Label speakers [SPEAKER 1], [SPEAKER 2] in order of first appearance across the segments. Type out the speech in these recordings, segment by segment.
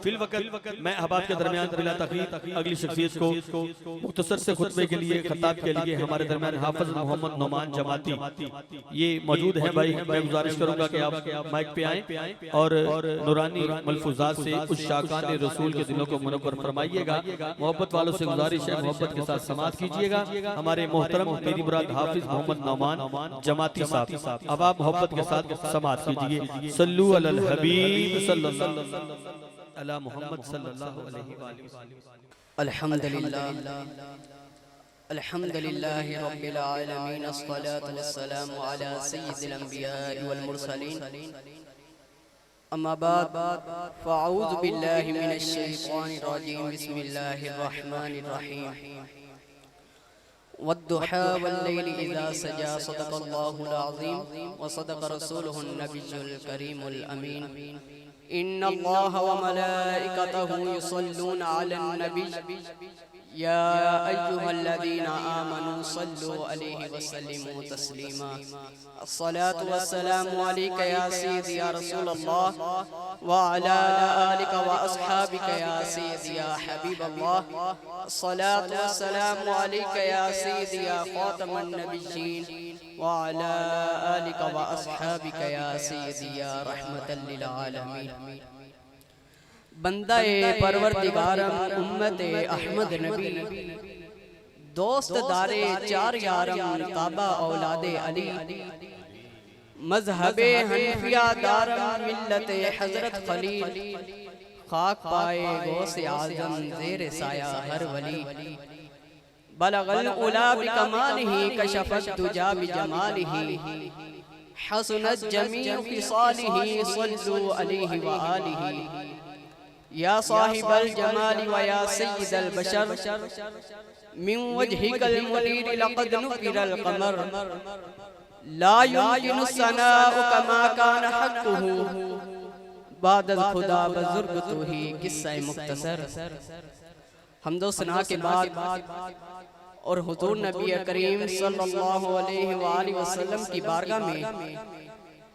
[SPEAKER 1] Fill वक्त मैं अहबाब के दरमियान बिला तखीर अगली शख्सियत को मुख्तसर से खुतबे के लिए खिताब के लिए हमारे दरमियान हाफिज मोहम्मद नौमान जमाती ये मौजूद हैं। भाई मैं गुजारिश करूंगा कि आप माइक पे आएं और नूरानी मलफूजात से उस शाकान रसूल के दिलों को मुनव्वर फरमाइएगा। मोहब्बत वालों से गुजारिश है मोहब्बत के साथ समाअत कीजिएगा। हमारे मोहतरम मेरी मुराद हाफिज मोहम्मद नौमान जमाती साहब, अब आप मोहब्बत के साथ समाअत कीजिए। सल्लु अलल हबीब सल्लल्लाहु अला मुहम्मद सल्लल्लाहु अलैहि वसल्लम।
[SPEAKER 2] अल्हम्दुलिल्लाह अल्हम्दुलिल्लाहि रब्बिल आलमीन अस्सलातु वस्सलामु अला सय्यिदिल अंबिया'i वल मुरसलीन अम्मा बाद फ़अऊज़ु बिल्लाहि मिनश शैतानिर रजीम बिस्मिल्लाहिर रहमानिर रहीम वद्दुहा वल्लैलि इज़ा सजा सदक़ल्लाहुल अज़ीम व सदक़ रसूलुहुन नबियुल करीमुल अमीन। इन्नल्लाह व मलाइकतहु युसल्लूना अलन नबी या अय्युहल्लज़ीना आमनू सल्लु अलैहि वसल्लिमू तस्लीमा। अस्सलातु वस्सलामु अलैका या सय्यदी या रसूलल्लाह व अला आलिका व अस्हाबिका या सय्यदी या हबीबल्लाह। अस्सलातु वस्सलामु अलैका या सय्यदी या खातमन नबिय्यीन व अला आलिका व अस्हाबिका या सय्यदी या रहमतल लिल आलमीन। बंदाए परवरदिगारम उम्मते अहमद नबी दोस्त दारे चार यारम ताबा औलादे अली मजहबे हनफिया दारम मिल्लते हजरत खलील खाक पाए गौसे आजम ज़ेरे साया हर वली बलगल उला बिकमालिही कशफत दुजा बिजमालिही हसनत जमीउ खिसालिही सल्लु अलैहि व आलिही। या साहिबल जमाली व या सय्यिदल बशर मिन वजहिकल मुनीर लक़द नुकिरल क़मर ला युमकिनु सनाउ कमा कान हक़्क़ुहु बादल खुदा बुज़ुर्ग तू ही किस्सा मुख्तसर। हम्दो सना के बाद और हुज़ूर नबी करीम सल्लल्लाहु अलैहि वसल्लम की बारगाह में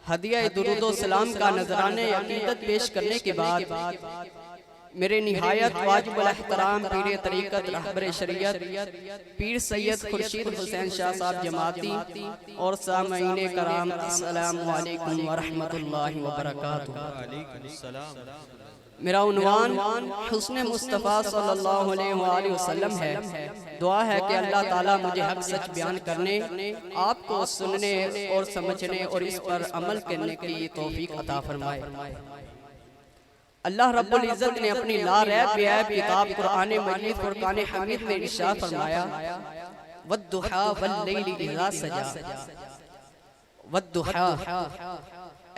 [SPEAKER 2] हदिया दुरूद सलाम का नजराने अकीदत पेश करने के बाद मेरे निहायत वाजिबुल एहतराम पीर तरीक़त रहबर शरीयत पीर सैयद खुर्शीद हुसैन शाह साहब जमाती और सामईने कराम अस्सलामु अलैकुम व रहमतुल्लाहि व बरकातुहू। मेरा उन्वान हुस्न मुस्तफ़ा सल्लल्लाहु अलैहि वसल्लम है। दुआ है कि अल्लाह ताला मुझे हक सच बयान करने, आपको सुनने और समझने और इस पर अमल करने की तौफीक अता फरमाए। अल्लाह रब्बुल इज़्ज़त ने अपनी ला रैब बेऐब किताब कुरान मजीद फुरकान हमीद में इरशाद फरमाया वद्दुहा वल्लैलि इज़ा सजा। वद्दुहा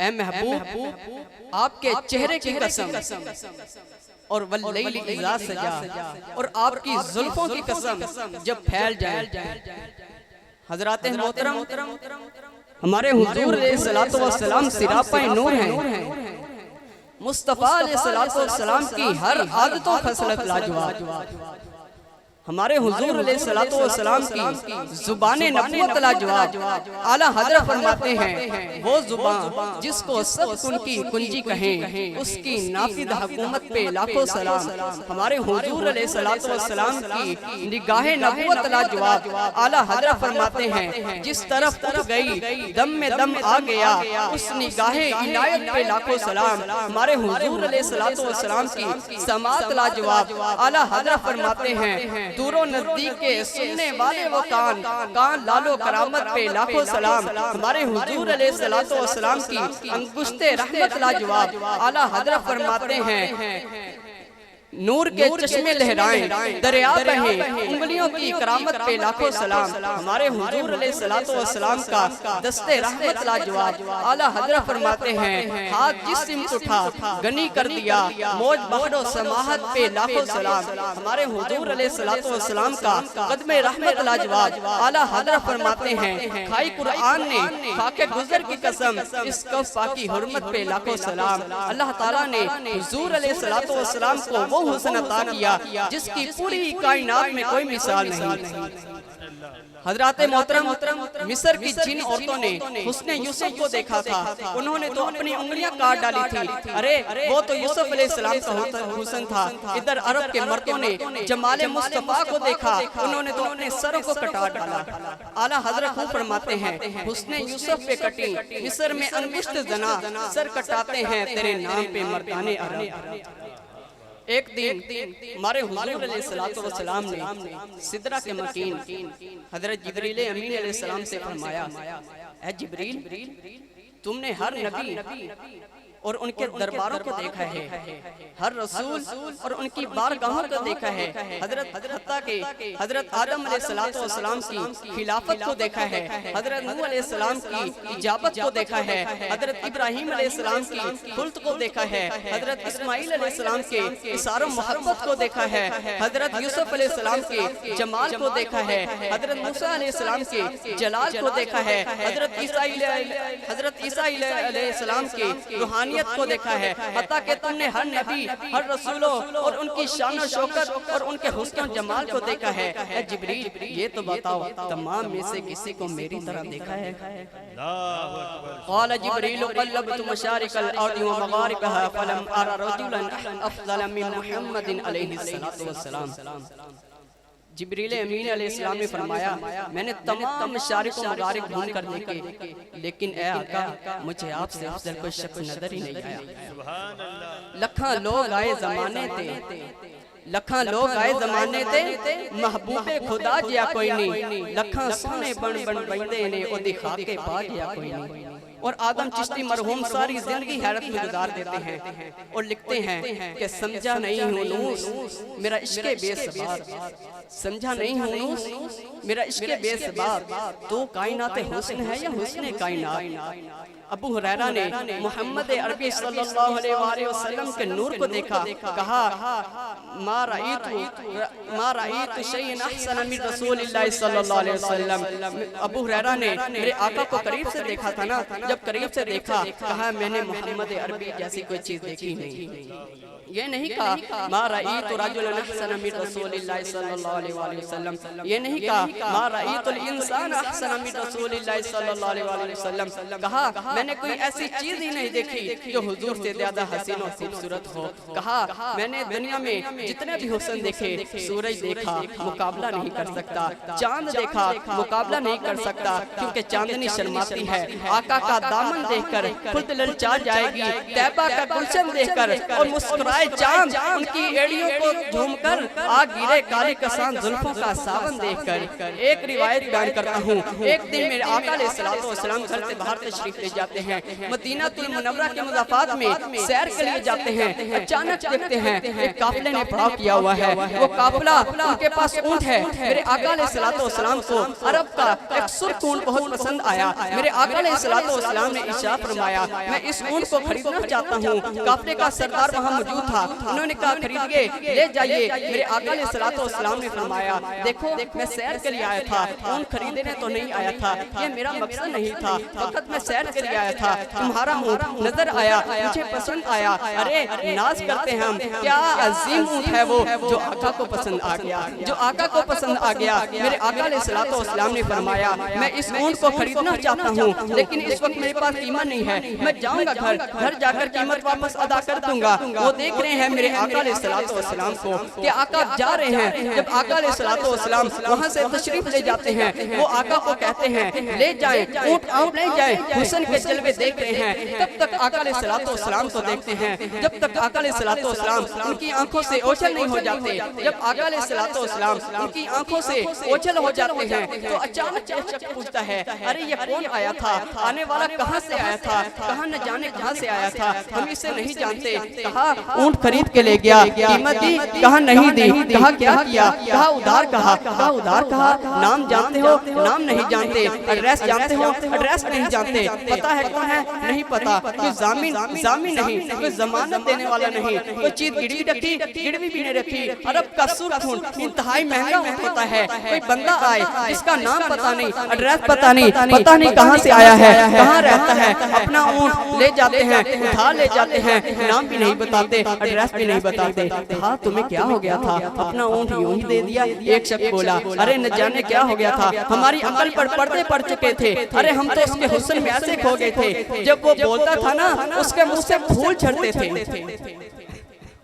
[SPEAKER 2] ए महबूब आपके चेहरे की कसम और वल्लैलि इज़ा सजा और आपकी जुल्फों की कसम जब फैल जाए। हज़रात मोहतरम हमारे हुज़ूर अलैहिस्सलातु वस्सलाम सिरापाए नूर हैं। मुस्तफ़ा अलैहिस्सलातु वस्सलाम की हर आदतों खसलत लाजवाब। हमारे हुज़ूर अलैहिस्सलातु वस्सलाम की ज़ुबान नबूवत लाजवाब। आला हज़रत फरमाते हैं वो ज़ुबान जिसको सब कुन की कुंजी कहें उसकी नाफिद हुकूमत पे लाखों सलाम। हमारे हुज़ूर अलैहिस्सलातु वस्सलाम की निगाह नबूवत लाजवाब। आला हज़रत फरमाते हैं जिस तरफ उठ गई दम में दम आ गया उस निगाह इनायत पे लाखों सलाम। हमारे हुज़ूर अलैहिस्सलातु वस्सलाम की समात लाजवाब। आला हज़रत फरमाते हैं दूरों नजदीक के सुनने वाले वो कान लालो करामत पे लाखों सलाम। हमारे हुजूर अलैहिस्सलातु वस्सलाम की अंगुश्ते रहमत लाजवाब। आला हज़रत फरमाते हैं नूर के चश्मे लहराएं दरिया बहे उंगलियों की करामत पे लाखों सलाम। हमारे हुजूर अलैहिस्सलातु वस्सलाम का दस्ते रहमत लाजवाब। आला हज़रत फरमाते हैं हाथ जिस सिमत उठा गनी कर दिया मौज बहरो समाहत पे लाखों सलाम। हमारे हुजूर अलैहिस्सलातु वस्सलाम का कदमे रहमत लाजवाब। आला हज़रत फरमाते हैं खाई कुरान ने खाके गुजर की कसम इस कफ़ा की हुर्मत पे लाखों सलाम। अल्लाह ताला ने हुजूर अलैहिस्सलातु वस्सलाम को वो वो हुस्न अता किया जिसकी पूरी कायनात में कोई मिसाल नहीं। हजरत मोहतरम मिस्र की जिन औरतों ने हुस्ने यूसुफ को देखा था, उन्होंने तो अपनी उंगलियां काट डाली थी। अरे वो तो यूसुफ अलैहिस्सलाम का हुस्न था। इधर अरब के मर्दों ने जमाले मुस्तफा को देखा, उन्होंने तो अपने सरों को कटा डाला। आला हजरत खूब फरमाते हैं, हुस्ने यूसुफ पे कटी मिस्र में अनगिश्त जना, सर कटाते हैं तेरे नाम पे मर्दाने अरब। एक दिन हमारे हुजूर अलैहिस्सलातु वस्सलाम ने सिदरा के मकीन हजरत जिब्रील अमीन अलैहिस्सलाम से फरमाया, ऐ जिब्रील तुमने हर नबी और उनके दरबारों को देखा है, हर रसूल और उनकी बारगाहों को देखा है, हजरत आदम अलैहिस्सलाम की खिलाफत को देखा है, हजरत नूह अलैहिस्सलाम की इजाबत को देखा है, हजरत इब्राहिम अलैहिस्सलाम की खुल्त को देखा है, हजरत इस्माइल अलैहिस्सलाम के इशारों मोहब्बत को देखा है, हजरत यूसुफ अलैहिस्सलाम के जमाल को देखा है, हजरत मूसा अलैहिस्सलाम के जलाल को देखा है, हजरत ईसा अलैहिस्सलाम के रूहानी को देखा है। हत्ता कि तुमने हर नबी हर रसूलों और उनकी शान और शौकत और उनके हुस्न और जमाल को देखा है। ऐ जिब्रील ये तो बताओ तमाम में से किसी को मेरी तरह देखा है? क़ाल जिब्रील क़ल्लबतु मशारिक़ल अर्दि व मग़ारिबहा फ़लम अरा रजुलन अफ़ज़ल मिन मुहम्मदिन अलैहिस्सलातु वस्सलाम। जिब्रील अमीन अलैहिस्सलाम ने फरमाया, मैंने तमाम मशारिक़ व मग़ारिब घूम कर देखे, लेकिन ए आका मुझे आपसे अफ़ज़ल कोई शख्स नजर ही नहीं आया। लखा लोग आए ज़माने थे, लखा लोग आए ज़माने थे, महबूबे खुदा जिया कोई नहीं, लखा सोने बन बन बंदे ने ओ दिखा के पा गया कोई नहीं। और आदम चिश्ती मरहूम सारी जिंदगी हैरत में गुजार देते हैं और लिखते हैं कि समझा नहीं हूँ नूस मेरा इश्क़े बेसबाब, समझा नहीं हूँ नूस मेरा इश्क़े बेसबाब, तो कायनात हुस्न है या हुस्न कायनात। अबू हुरैरा ने मोहम्मद अरबी सल्लल्लाहु अलैहि वसल्लम के नूर को देखा, कहा मा राईतु शैअन अहसन मिन रसूलिल्लाह सल्लल्लाहु अलैहि वसल्लम। अबू हुरैरा ने मेरे आका को करीब से देखा था ना, जब करीब से देखा कहा मैंने मोहम्मद अरबी जैसी कोई चीज देखी नहीं। ये नहीं कहा मा राईतु रजुलन अहसन मिन रसूलिल्लाह सल्लल्लाहु अलैहि वसल्लम, ये नहीं कहा मा राईतुल इंसान अहसन मिन रसूलिल्लाह सल्लल्लाहु अलैहि वसल्लम, कहा मैंने कोई ऐसी चीज ही नहीं देखी जो हुजूर से ज्यादा हसीन और खूबसूरत हो। कहा मैंने दुनिया में जितने भी हुस्न देखे, सूरज देखा मुकाबला नहीं कर सकता, चांद देखा मुकाबला नहीं कर सकता, क्योंकि चांदनी शर्माती है। आका का दामन देखकर खुद ललचा जाएगी, तैबा का गुलशन देखकर और मुस्कुराए चांद उनकी एड़ियों को झूमकर, आ गिरे काले कसान जुल्फों का सावन देखकर। एक रिवायत बयान करता हूँ, एक दिन मेरे आका अलैहिस्सलातु वस्सलाम घर से बाहर तशरीफ ले जाते हैं, मदीनातुल मुनव्वरा के मुज़ाफ़ात में सैर के लिए जाते हैं। अचानक देखते हैं एक काफिले ने पड़ाव किया हुआ है, वो काफिला उनके पास ऊंट है। मेरे आका अलैहिस्सलातु वस्सलाम को अरब का एक सुर्ख ऊंट बहुत पसंद आया। मेरे आका अलैहिस्सलातु वस्सलाम ने इरशाद फरमाया मैं इस ऊंट को खरीदना चाहता हूँ। काफिले का सरदार वहाँ मौजूद था, उन्होंने कहा खरीदिए ले जाइए। मेरे आका अलैहिस्सलातु वस्सलाम ने फरमाया देखो मैं सैर के लिए आया था, ऊंट खरीदने तो नहीं आया था, ये मेरा मकसद नहीं था, फकत मैं सैर के लिए आया था। तुम्हारा ऊंट नजर आया, मुझे पसंद आया। अरे नाज करते हैं हम, क्या अजीम ऊंट है वो जो आका को पसंद आ गया, जो आका को पसंद आ गया। मेरे आका अलैहिस्सलातु वस्सलाम ने फरमाया मैं इस ऊंट को खरीदना चाहता हूँ, लेकिन इस वक्त मेरे पास कीमत नहीं है, मैं जाऊंगा घर जाकर कीमत वापस अदा कर दूंगा। वो देख रहे हैं मेरे आका अलैहिस्सलातु वस्सलाम को कि आका जा रहे हैं। जब आका अलैहिस्सलातु वस्सलाम वहां से तशरीफ ले जाते हैं, वो आका को कहते हैं ले जाएं ऊंट, आप ले जाएं। हुस्न के जलवे देख रहे हैं, तब तक आका अलैहिस्सलातु वस्सलाम को देखते हैं, जब तक आका अलैहिस्सलातु वस्सलाम उनकी आंखों से ओझल नहीं हो जाते। जब आका अलैहिस्सलातु वस्सलाम उनकी आंखों से ओझल हो जाते हैं तो अचानक एक शख्स पूछता है अरे ये कौन आया था, आने वाला कहाँ से आया था, कहाँ न जाने कहाँ से आया था, हम इसे नहीं जानते। कहा ऊंट खरीद के ले गया, कीमत दी, कहा नहीं दी, कहा क्या किया, कहा उधार, कहा उधार, कहा नाम जानते हो, नाम नहीं जानते, एड्रेस जानते हो, एड्रेस नहीं जानते, पता है कौन है, नहीं पता, कोई जामीन नहीं, कोई जमानत देने वाला नहीं, कोई चीज गिरवी रखी, गिरवी भी नहीं रखी। अरब का सुर्ख ऊंट इंतहाई महंगा ऊंट होता है, कोई बंदा आए जिसका नाम पता नहीं, एड्रेस पता नहीं कहाँ से आया है, कहाँ रहता है, अपना ऊंट ले जाते हैं, उधार ले जाते हैं, नाम भी नहीं बताते, एड्रेस भी नहीं बताते। हाँ तुम्हें क्या हो गया था, अपना ऊँट यूं ही दे दिया। एक शख्स बोला, अरे न जाने क्या हो गया था, हमारी अकल पर पर्दे पड़ चुके थे। अरे हम तो उसके हुस्न में ऐसे खो गए थे, जब वो बोलता था ना उसके मुंह से फूल झड़ते थे,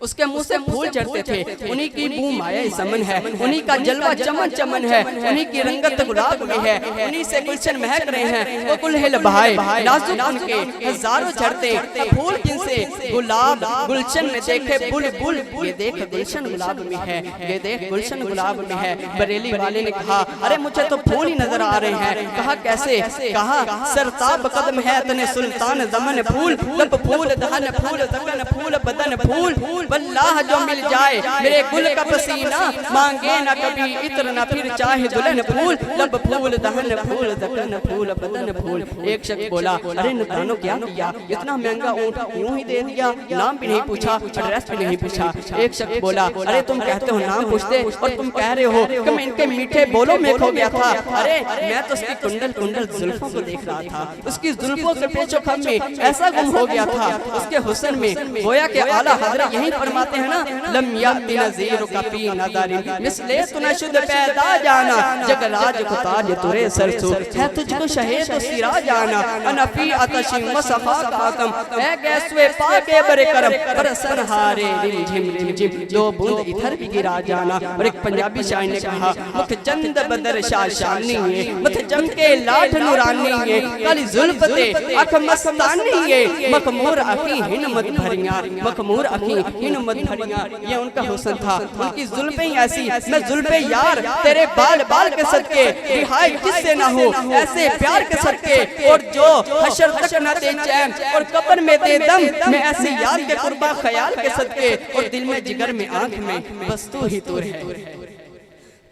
[SPEAKER 2] उसके मुंह से फूल झड़ते थे। उन्हीं की बू माया समन है, उन्हीं का जलवा चमन चमन है, उन्हीं की रंगत गुलाब में है, उन्हीं से गुलशन महक रहे हैं। वो गुलहिल बहाए नाजुक उनके हजारों झड़ते फूल, जिनसे गुलाब गुलशन में देखे बुलबुल, ये देख गुलशन गुलाब में है, ये देख गुलशन गुलाब में है। बरेली वाले ने कहा, अरे मुझे तो फूल ही नजर आ रहे हैं। कहा कैसे, कहा सरताब कदम है तने सुल्तान दमन फूल, लब फूल दहन फूल दकन फूल बदन फूल, वल्लाह जो मिल जाए मेरे गुल का पसीना, मांगे ना कभी इत्र ना फिर चाहे दुल्हन फूल, लब फूल दहन फूल दकन फूल बदन फूल। एक शख्स बोला, अरे नदानो क्या किया, इतना महंगा ऊँट यूं ही दे दिया, नाम भी नहीं पूछा, एड्रेस भी नहीं पूछा। एक शख्स बोला, अरे तुम कहते हो नाम पूछते और तुम कह रहे हो कि मैं इनके मीठे बोलों में खो गया था। अरे मैं तो उसकी कुंडल कुंडल जुल्फों को देख रहा था, उसकी जुल्फों के पेचो खम में ऐसा गुम हो गया था, उसके हुस्न में गोया के आला हज़रत यही फरमाते हैं ना, लम याति नज़ीर का फी नज़ारी मिसले तुना शुद्ध पैदा जाना, जगराज को ताज तुरे सरसो है तुझको शहे तो सिरा जाना, अनफी आतशी मसफा का कम है गैसवे पाके बरे करम, बरसन हारे रिम झिम रिम झिम, दो बूंद इधर भी गिरा जाना। और एक पंजाबी शायर ने कहा, मुख चंद बदर शाशानी है, मथ जम के लाठ नूरानी है, काली जुल्फ ते अख मस्तानी है, मखमूर अखी हिन मत भरिया, मखमूर अखी हिन मत भरिया। ये उनका हुस्न था, उनकी जुल्फें ऐसी, मैं जुल्फे यार तेरे बाल बाल के सदके, रिहाई जिससे ना हो ऐसे प्यार के सदके, और जो हशर तक न दे चैन और कब्र में दे दम, मैं ऐसी याद के कुर्बा ख्याल के सदके, और दिल में जिगर में आंख में बस तू ही तू है,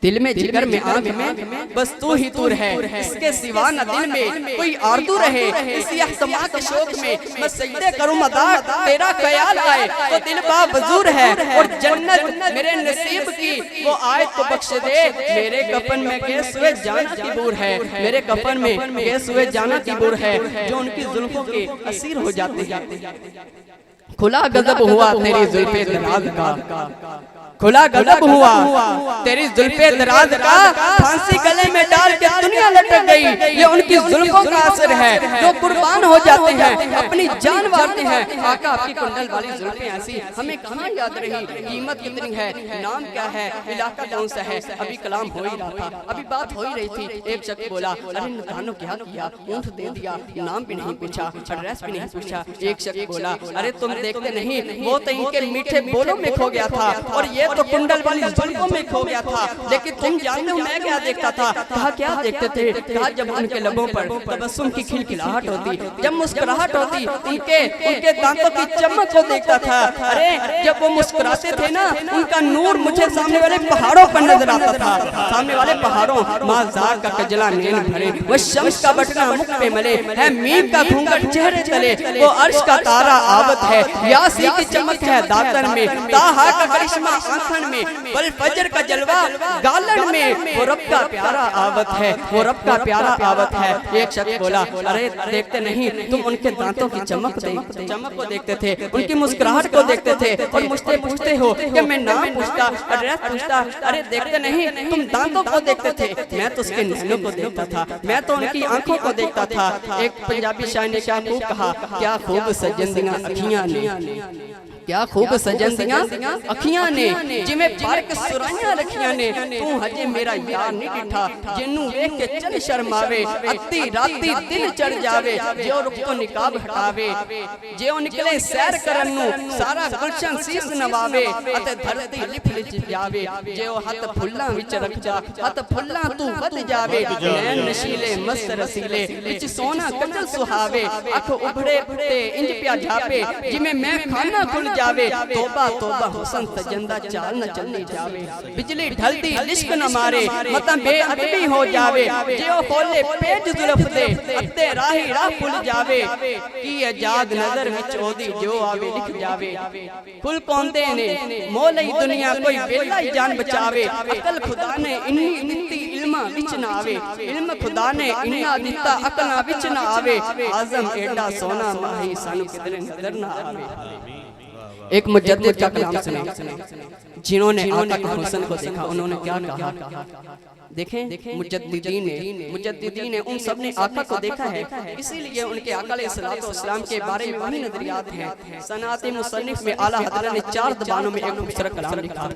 [SPEAKER 2] दिल में जिगर में आंख में बस तू ही तू है, इसके सिवा न दिल में कोई आरज़ू रहे, इसी अहतमा के शौक में मैं सजदे करूं अदा, तेरा ख्याल आए तो दिल बाबजूर है, और जन्नत मेरे नसीब की वो आयत को बख्श दे, मेरे कफन में गैस हुए जाना की बूर है, मेरे कफन में गैस हुए जाना की बूर है, जो उनकी जुल्फों के असीर हो जाते। खुला गजब हुआ तेरी जुल्फे दराज का, खुला गजब हुआ तेरी जुल्फे दराज का, फांसी गले में डाल के दुनिया लटक गई, ये उनकी जुल्फों का असर है, जो कुर्बान हो जाते हैं, अपनी जान वारते हैं। आका आपकी कुंडल वाली जुल्फें ऐसी हमें कहाँ याद रही, कीमत कितनी है, नाम क्या है, इलाका कौन सा है। अभी कलाम हो ही रहा था, अभी बात हो ही रही थी। एक शख्स बोला, अरे नदानो क्या किया, ऊँट दे दिया, नाम भी नहीं पूछा, एड्रेस भी नहीं पूछा। एक शख्स बोला, अरे तुम देखते नहीं, वो तो इनके मीठे बोलों में खो गया था, और ये तो कुंडल वाली जुल्फों में खो गया था, लेकिन तुम जानते हो मैं क्या देखता था। कहा क्या देखते थे, कहा जब उनके लबों पर तबस्सुम की खिलखिलाहट होती, जब मुस्कुराहट होती, उनके दांतों की चमक को देखता था। अरे जब वो मुस्कुराते थे ना, उनका नूर मुझे सामने वाले पहाड़ों पर नजर आता था, सामने वाले पहाड़ों, माज़ार का कजला नैन भरे, वो शम्स का बटना मुख पे मले है, मीर का घूंघट चेहरे तले, वो अर्श का तारा आवत है, यासी की चमक है दातन में, ताहा का करिश्मा आंखन में, बल फजर का जलवा गालन में, वो रब का प्यारा आवत है, वो रब का प्यारा आवत है। एक शख्स बोला, अरे देखते नहीं तुम उनके दांतों की चमक को देखते थे, उनकी मुस्कुराहट को देखते थे, और मुझसे पूछते हो कि मैं नाम पूछता, एड्रेस पूछता। अरे देखते नहीं तुम दांतों को देखते थे, मैं तो उसके नैनों को देखता था, मैं तो उनकी आंखों को देखता था। एक पंजाबी शायर ने क्या खूब कहा, क्या खूब सजंदियां अखियां ने, क्या खूब सजंदियां अखियां ने, जिमें बारक सुराइयां रखियां ने, तू हजे मेरा यार नहीं डिठा, जिन्नू वेख के चल शर्मावे, अत्ती राती दिन चढ़ जावे, जो रुख तो निकाब हटावे, जो निकले सैर करन नू सारा गुलशन सीस नवावे, अते धरती लिप लिच जावे, जो हाथ फुल्लां विच रख जा, हाथ फुल्लां तू वध जावे, नैन नशीले मस्त रसीले विच सोना कजल सुहावे, अख उभड़े ते इंज प्या झापे, जिमें मैं खाना खुल जावे, तोबा तोबा हुस्न सजंदा चाल न चलनी जावे, बिजली ढलती लिश्क न मारे, मता बेअदबी हो जावे, जो खोले पेज जुल्फ दे, अते राही राह भुल जावे, की आजाद नजर विच ओदी जो आवे लिख जावे, कुल कौंदे ने मोल ही दुनिया कोई बेला ही जान बचावे, अकल खुदा ने इन्नी दित्ती इल्मा विच ना आवे, इल्म खुदा ने इन्ना दित्ता अकल विच ना आवे, आजम एडा सोना माही सानू किधरे नजर ना आवे। एक मुजद्दिद का कलाम सुने, जिन्होंने आका के हुस्न को देखा, उन्होंने क्या कहा? देखें मुजद्दिदीन ने उन सब ने आका को देखा है, इसीलिए उनके आका अलैहिस्सलाम के बारे में वही नजरियात हैं। सनात मुसन्निफ में आला हज़रत ने 4 दबानों में एक खूबसूरत कलाम लिखा,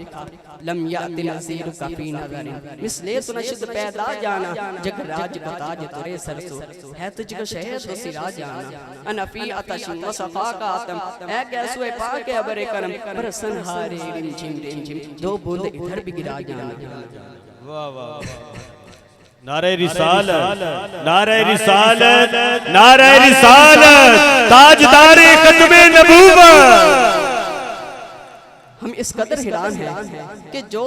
[SPEAKER 2] लम याति नज़ीर का फी नज़रिन मिसले सुनशद पैदा जाना, जग राज को ताज तुरे सरसो है तुझको शहर तो सिरा जाना, अनफी अतशिन व सफा का आतम ऐ गैसुए पाक अबरे करम बरसन हारे रिम झिम दो बूंद इधर भी गिरा जाना।
[SPEAKER 1] वाह वाह, नारे रिसालत, नारे रिसालत, नारे रिसालत, ताजदारे खत्मे नबूवत।
[SPEAKER 2] हम इस कदर हैरान हैं कि जो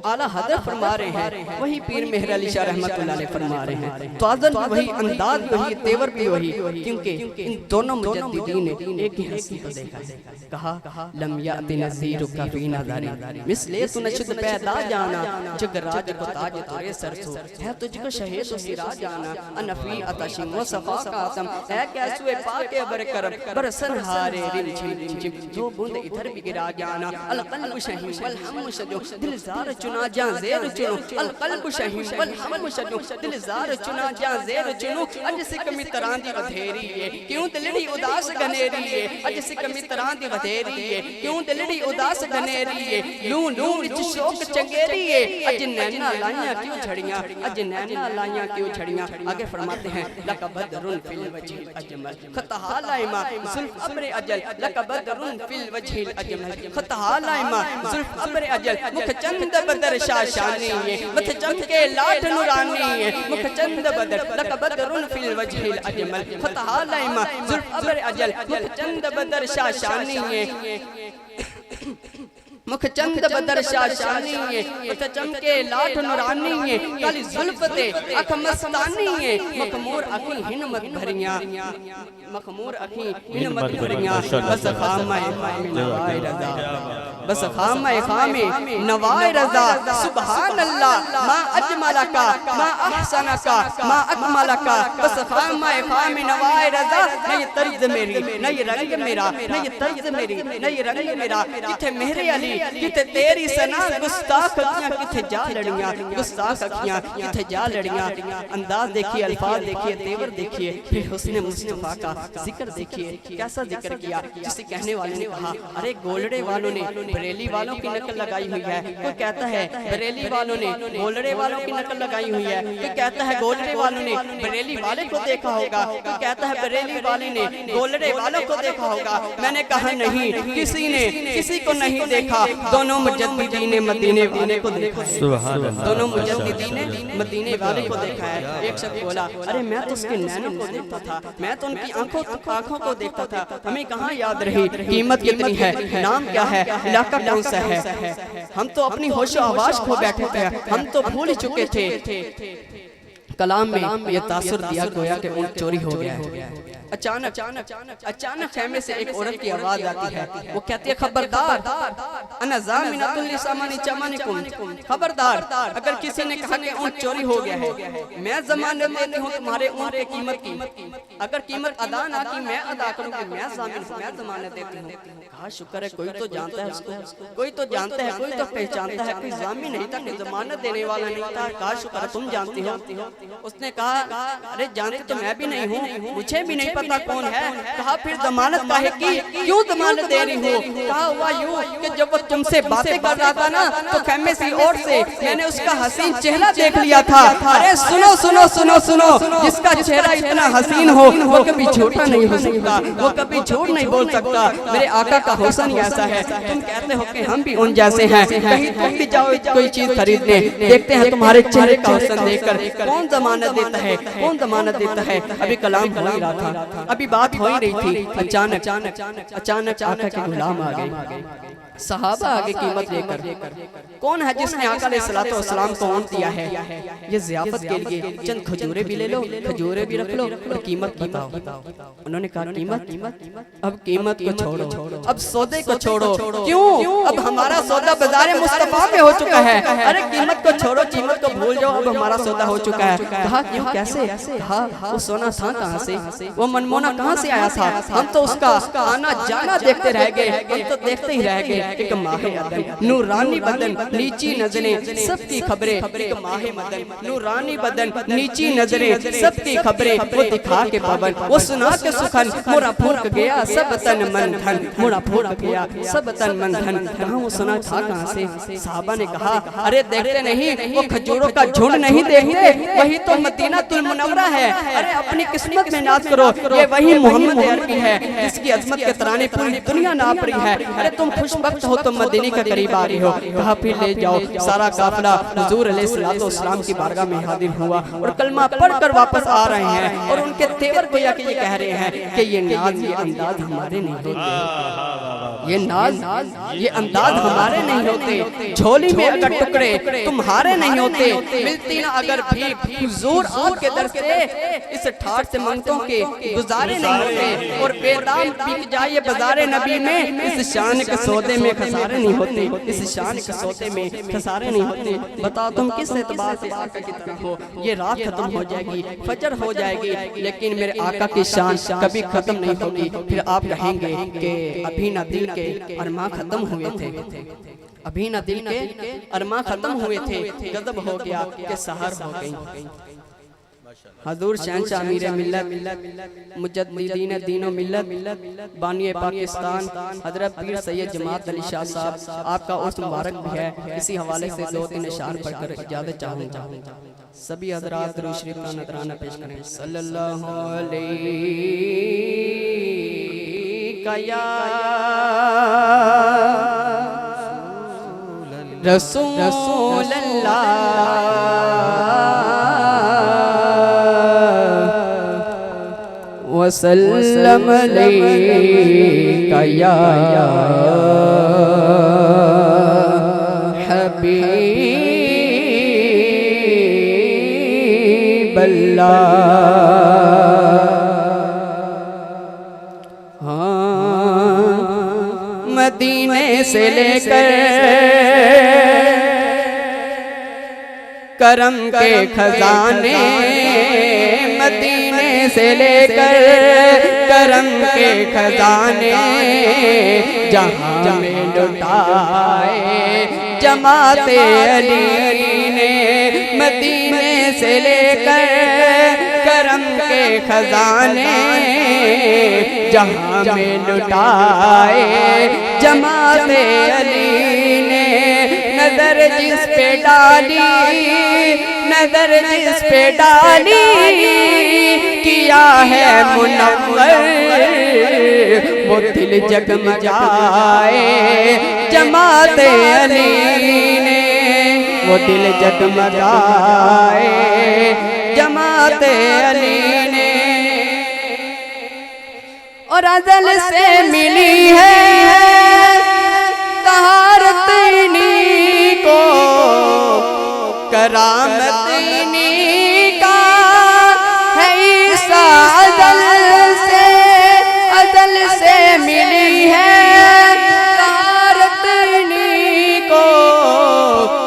[SPEAKER 2] आला हज़रत फरमा रहे हैं वही पीर मेहर अली शाह रहमतुल्लाह अलैह फरमा रहे हैं। तवाज़ुन भी वही, अंदाज भी वही, तेवर भी वही, क्योंकि इन दोनों मुजद्दिदीन ने एक ही हस्ती को देखा है। कहा लम याति नज़ीर का फी नज़रिन मिसले सुनशद पैदा जाना, जग राज को ताज तुरे सरसो है तुझको शहे तो सिरा जाना, अनफी अतशिन व सफा का आतम है कैसुए पाक अबर करम बरसन हारे रिम झिम दो बूंद इधर भी गिरा जाना, अलक़ल्ब शहीन वल हम शजो दिलज़ार चुना जां ज़ेर चुनो, अलक़ल्ब शहीन वल हम शजो दिलज़ार चुना जां ज़ेर चुनो, अज सिकमी तरांदी वधेरी है क्यों दिलड़ी उदास गनेरी है, अज सिकमी तरांदी वधेरी है क्यों दिलड़ी उदास गनेरी है, लू लू विच शोक चंगेरी है, अज नैना लाइयां क्यों झड़ियां, अज नैना लाइयां क्यों झड़ियां। आगे फरमाते हैं लक बदरुन फिल वजहिल अजमल खतहा लाइमा जुल्फ अब्र अजल, लक बदरुन फिल वजहिल अजमल खतहा लाइमा जुल्फ अब्र अजल, मुख चंद बदर शाशानी है मथ चमके लाठ नुरानी है, मुख चंद बदर लक बदरुन फिल वजहिल अजमल खतहा लाइमा जुल्फ अब्र अजल, मुख चंद बदर शाशानी है मुख चंद बदर शाशानी है, मथ चमके लाठ नुरानी है, काली जुल्फ ते अख मस्तानी है, मखमूर अखी हिनमत भरियां, मखमूर अखी हिनमत भरियां, बस खामे नवाए रज़ा, बस खामे नवाए रज़ा, सुभान अल्लाह मा अजमलका मा अहसनका मा अकमलका, बस खामे नवाए रज़ा। न ये तर्ज मेरी, न ये रंग मेरा, न ये तर्ज मेरी, न ये रंग मेरा, जिथे मेरे अली किथे तेरी सना, गुस्ताख अखियां किथे जा लड़ियां, गुस्ताख अखियां किथे जा लड़ियां। अंदाज देखिए, अल्फाज देखिए, तेवर देखिए, फिर हुस्न मुस्तफा का जिक्र देखिए, कैसा जिक्र किया। जिसे कहने वाले ने कहा अरे गोलड़े वालों ने बरेली वालों की नकल लगाई हुई है, कोई कहता है बरेली वालों ने गोलड़े वालों की नकल लगाई हुई है, कोई कहता है गोलड़े वालों ने बरेली वाले को देखा होगा, कोई कहता है बरेली वाले ने गोलड़े वालों को देखा होगा। मैंने कहा नहीं, किसी ने किसी को नहीं देखा, दोनों मुजद्दिदीन ने मदीने वाले को देखा है, दोनों मुजद्दिदीन ने मदीने वाले को देखा है। एक शख्स बोला अरे मैं तो उसके नैनों को देखता था, मैं तो उनकी आंखों को देखता था, हमें कहाँ याद रही कीमत कितनी है, नाम क्या है, इलाका कौन सा है। हम तो अपनी होशो आवाज खो बैठे थे, हम तो भूल चुके थे। कलाम में ये तासुर दिया गोया कि ऊंट चोरी हो गया है। अचानक खेमे से एक औरत की आवाज आती है, वो कहती है खबरदार अना ज़ामिनतुल लिसामानी चमानिकुम, खबरदार अगर किसी ने कहा कि ऊंट चोरी हो गया है, मैं ज़मानत देती हूँ तुम्हारे ऊंट की कीमत की, अगर कीमत अदा ना की मैं अदा करूँगी, मैं ज़ामिन हूँ, मैं ज़मानत देती हूँ। कहा शुक्र है कोई तो जानता है उसको, कोई तो जानता है, कोई तो पहचानता है, कोई ज़ामिन नहीं था, कोई ज़मानत देने वाला नहीं था। कहा शुक्र है तुम जानती हो। उसने कहा अरे जानती तो मैं भी नहीं हूँ, मुझे भी नहीं पता कौन है। कहा फिर जमानत काहे की, क्यों जमानत दे रही हो। कहा हुआ यूं कि जब वो तुमसे बातें कर रहा था ना तो खेमे की ओर से मैंने उसका हसीन चेहरा देख लिया था। अरे सुनो सुनो सुनो सुनो, जिसका चेहरा इतना हसीन हो वो कभी झूठा नहीं हो सकता, वो कभी झूठ नहीं बोल सकता। मेरे आका का हुस्न ही ऐसा है, तुम कहते हो कि हम भी उन जैसे हैं, कहीं तुम भी जाओ कोई चीज खरीदने, देखते हैं तुम्हारे चेहरे का हुस्न देखकर कौन जमानत देता है, कौन जमानत देता है। अभी कलाम हो ही रहा था, अभी बात हो ही रही थी, अचानक आका के गुलाम आ गए। सहाबा आगे कीमत लेकर, कौन है जिसने आका अलैहिस्सलातु वस्सलाम को ऊँट दिया है? ये ज़ियाफत के लिए चंद खजूरें भी ले लो, खजूरें भी रख लो और कीमत बताओ। उन्होंने कहा कीमत, अब कीमत को छोड़ो, अब सौदे को छोड़ो। क्यों? अब हमारा सौदा बाज़ार मुस्तफा में हो चुका है। अरे कीमत को छोड़ो, कीमत को भूल जाओ, अब हमारा सौदा हो चुका है। कहा क्यों, कैसे? कहा वो सोना था कहाँ से, वो मनमोना कहाँ से आया था? हम तो उसका आना जाना देखते रह गए, हम तो देखते ही रह गए। एक माहे अदन, नूरानी बदन, नीची नजरें, सबकी खबरें। एक माहे मदन, नूरानी बदन, नीची नजरें, सबकी खबरें। वो दिखा के पवन, वो सुना के सुखन, मोरा फूक गया सब तन मन धन, मोरा फूक गया सब तन मन धन। कहाँ वो सुना था कहाँ से? साहबा ने कहा अरे देखते नहीं, वो खजूरों का झुंड नहीं देखते, वही तो मदीनातुल मुनव्वरा है। अरे अपनी किस्मत में नाज करो, ये वही मोहम्मद अरबी है जिसकी अजमत के तराने पूरी दुनिया नाप रही है। अरे तुम खुशबख्त हो, तुम मदीने के करीब आ रही हो। कहा फिर ले जाओ। सारा काफिला हुजूर अलैहिस्सलातु वस्सलाम की बारगाह में हाजिर हुआ और कलमा पढ़कर वापस आ रहे हैं। और उनके तेवर गोया कि ये कह रहे हैं कि ये नाज, ये अंदाज हमारे नहीं होते, ये नाज, ये अंदाज हमारे नहीं होते। झोली में अगर टुकड़े तुम्हारे नहीं होते, मिलती ना अगर भीख हुजूर आपके दर से, इस ठाठ से मंगतों के गुजारे नहीं होते। और बेदाम बिक जाए बाजारे नबी में, इस शान के सौदे में खसारे नहीं होते, इस शान के सौदे में खसारे नहीं होते। बताओ तुम किस एतबार से आका की तरफ हो? ये रात खत्म हो जाएगी, फजर हो जाएगी, लेकिन मेरे आका की शान कभी खत्म नहीं होगी। फिर आप कहेंगे कि अभी ना दिल के अरमां खत्म हुए थे, अभी ना दिल के अरमां खत्म हुए थे, गजब हो गया कि सहर हो गई। हजूर शहंशाह अमीर मिल्लत, मुजद्दिदीन दीनो मिल्लत, बानी पाकिस्तान हजरत पीर सैयद जमात अली शाह साहब, आपका उर्स मुबारक भी है। इसी हवाले से 2-3 अशार पढ़कर इजाजत चाहूँगा। सभी हजरात दुरूद शरीफ का नजराना पेश करें। सल्लल्लाहु अलैहि या रसूल अल्लाह वसल्लम अलैका या हबीब अल्लाह। हाँ, मदीने से लेकर करम के खजाने, मदीने से लेकर करम के खजाने, जहाँ में लुटाए जमाते अली ने। मदीने से लेकर करम के खजाने, जहाँ में लुटाए जमाते अली ने। नजर जिस पे डाली, नजर जिस पे डाली, किया है मुनव्वर, वो दिल जगमगाए जमाते अली ने, वो दिल जगमगाए जमाते अली ने। और अज़ल से मिली है तहारत इन्हीं को, करामत इन्हीं का है ईसा। अज़ल से मिली है तहारत इन्हीं को,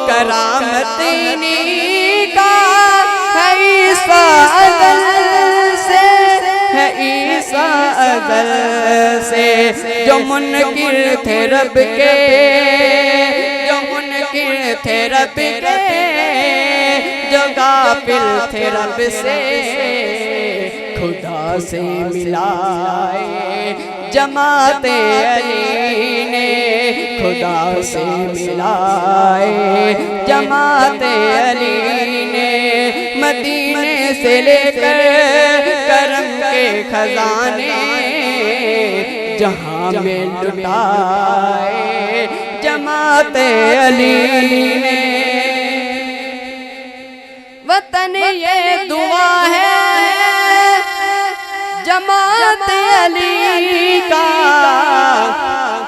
[SPEAKER 2] करामत इन्हीं का है ईसा। अज़ल से है ईसा, अज़ल से। जो मुनकिर थे रब के, जो मुनकिर थे रब के, जो गाफिल थे रब से, खुदा से मिलाए जमाते अली ने। खुदा से मिलाए जमाते अली ने। मदीने से लेकर करम के खजाने, जहाँ में लुटाए जमाते अली ने। वतन ये दुआ है जमात अली का,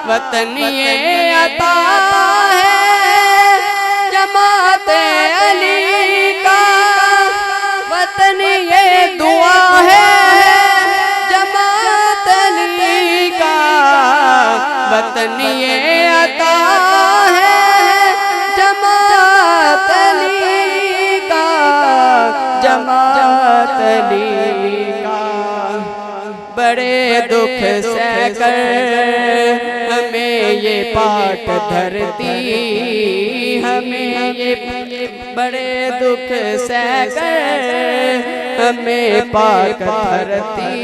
[SPEAKER 2] वतन ये अता है जमात अली का, वतन ये दुआ है जमात अली का, वतन ये अता है जमात अली का, जमात अली का। बड़े दुख सहकर हमें ये पाक धरती, हमें ये बड़े दुख सहकर हमें पाक धरती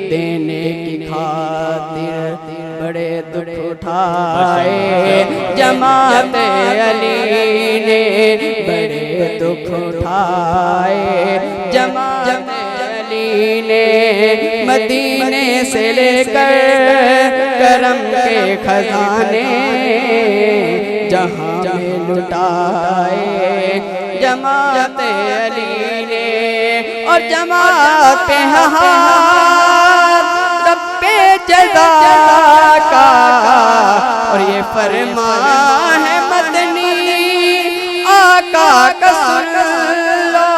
[SPEAKER 2] देने की खातिर बड़े दुख उठाए जमात अली ने, बड़े दुख उठाए जमात अली ने। मदीने से लेकर करम के खजाने जहां में लुटाए जमात अली ने, और जमात पे रब्बे जज़ा का, और ये फरमान है मदनी आका का सुन लो।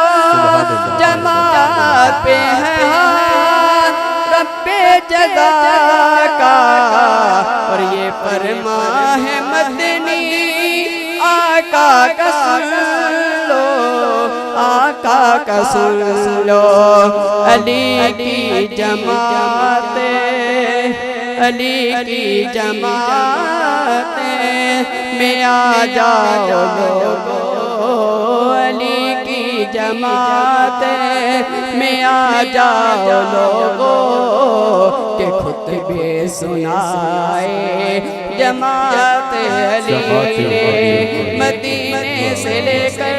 [SPEAKER 2] जमात पे है रब्बे जज़ा का, और ये फरमान है मदनी आका का सुन लो, आका का सुन लो। अली की जमात, अली की जमात में आ जाओ लोगो, अली की जमात में आ जाओ लोगो, के खुतबे सुनाए जमात अली ने। मदीने से लेकर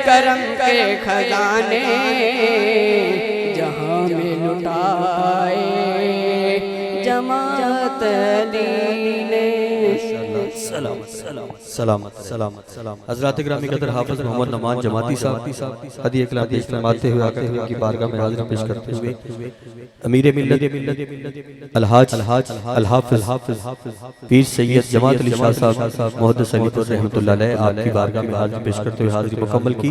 [SPEAKER 2] करम के खजाने जहां में लुटाए जमात अली ने।
[SPEAKER 1] सलामत सलामत सलामत। हज़रात गिरामी कदर हाफ़िज़ मोहम्मद नोमान जमाती साहब हदिया इकराम पेश फरमाते हुए आकर उनकी बारगाह में हाज़िरी पेश करते हुए अमीर मिल्लत अलहाज हाफ़िज़ पीर सैयद जमात अली शाह साहब मुहद्दिस अलीपुर रहमतुल्लाह अलैह आपकी बारगाह में हाज़िरी पेश करते हुए हाज़िरी मुकम्मल की।